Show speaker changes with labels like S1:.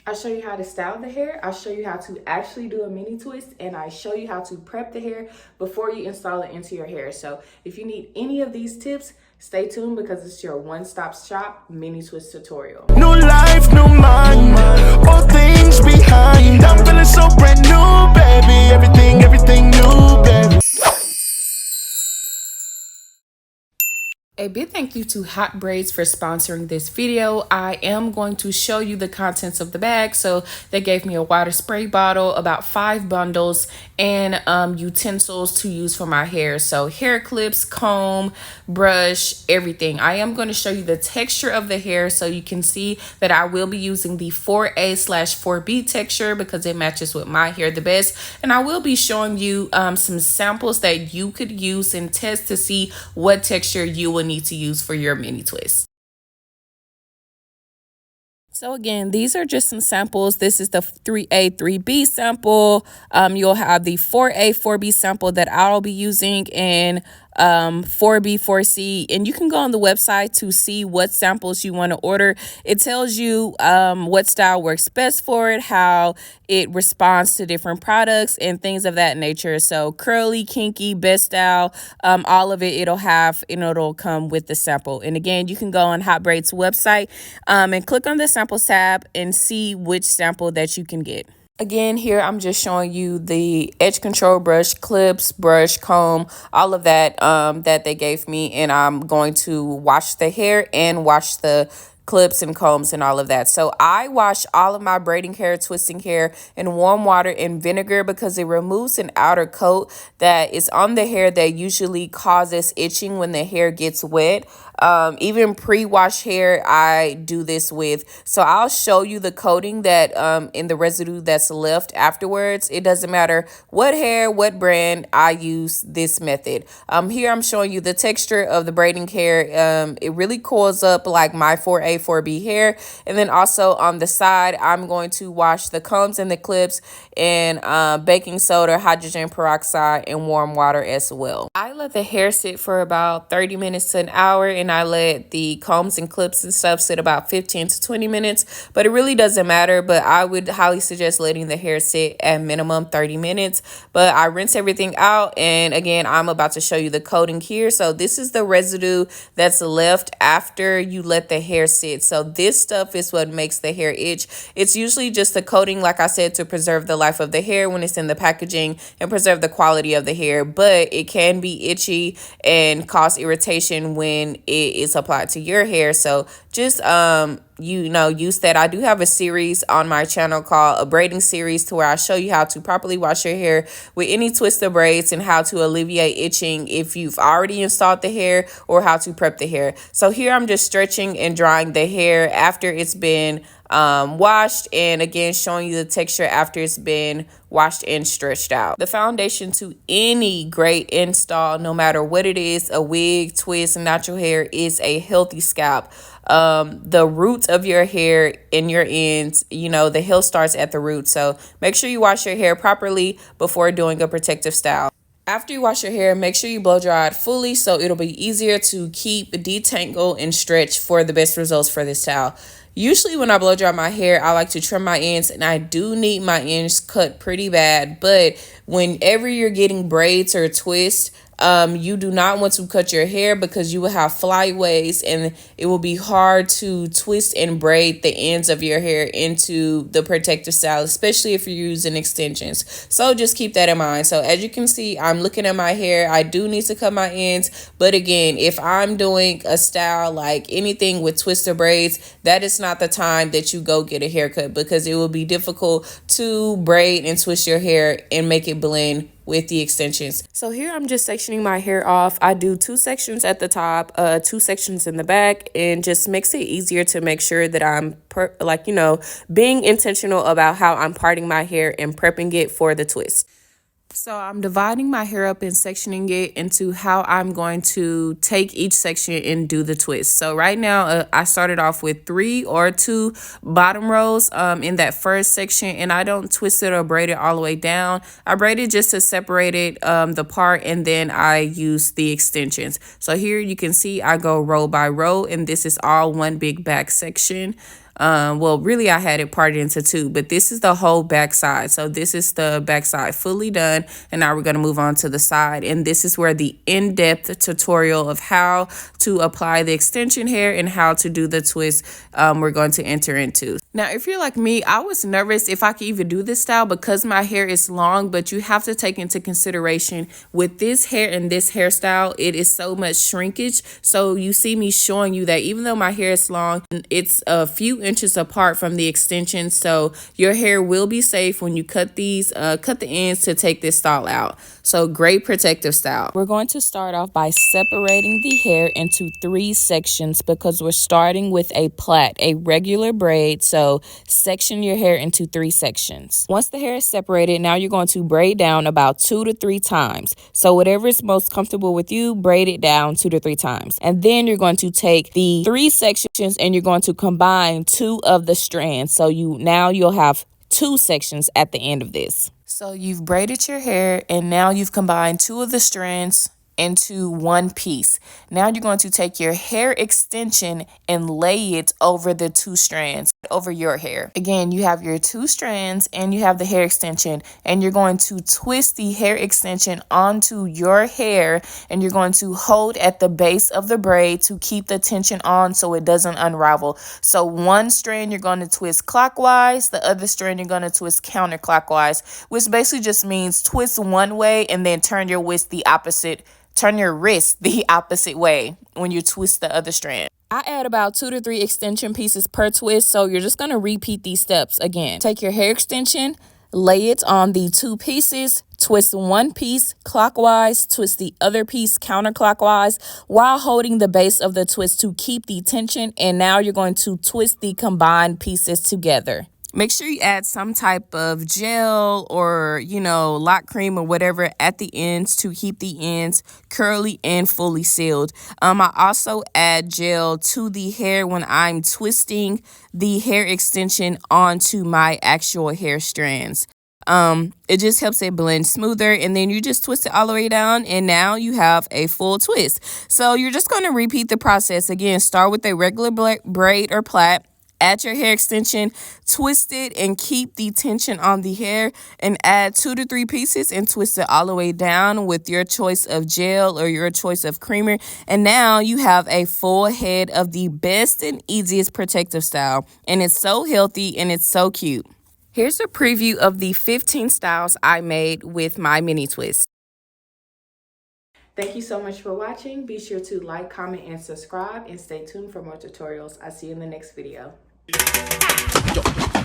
S1: I show you how to style the hair, I show you how to actually do a mini twist, and I show you how to prep the hair before you install it into your hair. So if you need any of these tips, stay tuned because it's your one-stop shop mini twist tutorial.
S2: New life, new mind, all things behind. I'm feeling so brand new, baby. Everything new, baby.
S1: A big thank you to Hot Braids for sponsoring this video. I am going to show you the contents of the bag. So they gave me a water spray bottle, about 5 bundles, and utensils to use for my hair. So hair clips, comb, brush, everything. I am going to show you the texture of the hair so you can see that I will be using the 4A/4B texture because it matches with my hair the best. And I will be showing you some samples that you could use and test to see what texture you will need to use for your mini twist. So again, these are just some samples. This is the 3A, 3B sample. You'll have the 4A, 4B sample that I'll be using, and 4B, 4C, and you can go on the website to see what samples you want to order. It tells you what style works best for it, how it responds to different products, and things of that nature. So curly, kinky, best style, all of it, it'll have, and it'll come with the sample. And again, you can go on HOTBRAIDS website and click on the samples tab and see which sample that you can get. Again, here I'm just showing you the edge control brush, clips, brush, comb, all of that that they gave me, and I'm going to wash the hair and wash the clips and combs and all of that. So I wash all of my braiding hair, twisting hair in warm water and vinegar because it removes an outer coat that is on the hair that usually causes itching when the hair gets wet. Even pre-wash hair, I do this with. So I'll show you the coating that in the residue that's left afterwards. It doesn't matter what hair, what brand, I use this method. Here I'm showing you the texture of the braiding hair. It really coils up like my 4A, 4B hair. And then also on the side, I'm going to wash the combs and the clips in baking soda, hydrogen peroxide, and warm water as well. I let the hair sit for about 30 minutes to an hour, and I let the combs and clips and stuff sit about 15 to 20 minutes, but it really doesn't matter. But I would highly suggest letting the hair sit at minimum 30 minutes. But I rinse everything out, and again, I'm about to show you the coating here. So this is the residue that's left after you let the hair sit. So this stuff is what makes the hair itch. It's usually just the coating, like I said, to preserve the life of the hair when it's in the packaging and preserve the quality of the hair, but it can be itchy and cause irritation when it is applied to your hair. So just use that. I do have a series on my channel called a braiding series, to where I show you how to properly wash your hair with any twister braids and how to alleviate itching if you've already installed the hair, or how to prep the hair. So here I'm just stretching and drying the hair after it's been washed, and again showing you the texture after it's been washed and stretched out. The foundation to any great install, no matter what it is, a wig, twist, natural hair, is a healthy scalp. The roots of your hair and your ends, the health starts at the root. So make sure you wash your hair properly before doing a protective style. After you wash your hair, make sure you blow dry it fully so it'll be easier to keep, detangle, and stretch for the best results for this style. Usually when I blow dry my hair, I like to trim my ends, and I do need my ends cut pretty bad. But whenever you're getting braids or twists, you do not want to cut your hair because you will have flyaways, and it will be hard to twist and braid the ends of your hair into the protective style, especially if you're using extensions. So just keep that in mind. So as you can see, I'm looking at my hair. I do need to cut my ends, but again, if I'm doing a style like anything with twister braids, that is not the time that you go get a haircut, because it will be difficult to braid and twist your hair and make it blend with the extensions. So here I'm just sectioning my hair off. I do 2 sections at the top, 2 sections in the back, and just makes it easier to make sure that I'm being intentional about how I'm parting my hair and prepping it for the twist. So I'm dividing my hair up and sectioning it into how I'm going to take each section and do the twist. So right now, I started off with 3 or 2 bottom rows in that first section, and I don't twist it or braid it all the way down. I braid it just to separate it, the part, and then I use the extensions. So here you can see I go row by row, and this is all one big back section. Well, really I had it parted into two, but this is the whole back side. So this is the back side fully done, and now we're going to move on to the side, and this is where the in-depth tutorial of how to apply the extension hair and how to do the twist we're going to enter into. Now, if you're like me, I was nervous if I could even do this style because my hair is long, but you have to take into consideration with this hair and this hairstyle, it is so much shrinkage. So you see me showing you that even though my hair is long, it's a few inches apart from the extension. So your hair will be safe when you cut these, cut the ends to take this style out. So great protective style. We're going to start off by separating the hair into 3 sections because we're starting with a plait, a regular braid. So section your hair into 3 sections. Once the hair is separated, now you're going to braid down about 2 to 3 times. So whatever is most comfortable with you, braid it down 2 to 3 times. And then you're going to take the 3 sections and you're going to combine 2 of the strands. So you'll have 2 sections at the end of this. So you've braided your hair and now you've combined 2 of the strands into 1 piece. Now you're going to take your hair extension and lay it over the 2 strands, over your hair. Again, you have your 2 strands and you have the hair extension, and you're going to twist the hair extension onto your hair, and you're going to hold at the base of the braid to keep the tension on so it doesn't unravel. So one strand you're going to twist clockwise, the other strand you're going to twist counterclockwise, which basically just means twist one way and then turn your wrist the opposite way when you twist the other strand. I add about 2 to 3 extension pieces per twist, so you're just going to repeat these steps again. Take your hair extension, lay it on the 2 pieces, twist one piece clockwise, twist the other piece counterclockwise while holding the base of the twist to keep the tension, and now you're going to twist the combined pieces together. Make sure you add some type of gel or, lock cream or whatever at the ends to keep the ends curly and fully sealed. I also add gel to the hair when I'm twisting the hair extension onto my actual hair strands. It just helps it blend smoother, and then you just twist it all the way down, and now you have a full twist. So you're just going to repeat the process again. Start with a regular braid or plait. Add your hair extension, twist it, and keep the tension on the hair, and add 2 to 3 pieces and twist it all the way down with your choice of gel or your choice of creamer. And now you have a full head of the best and easiest protective style. And it's so healthy and it's so cute. Here's a preview of the 15 styles I made with my mini twist. Thank you so much for watching. Be sure to like, comment, and subscribe, and stay tuned for more tutorials. I'll see you in the next video. Yo.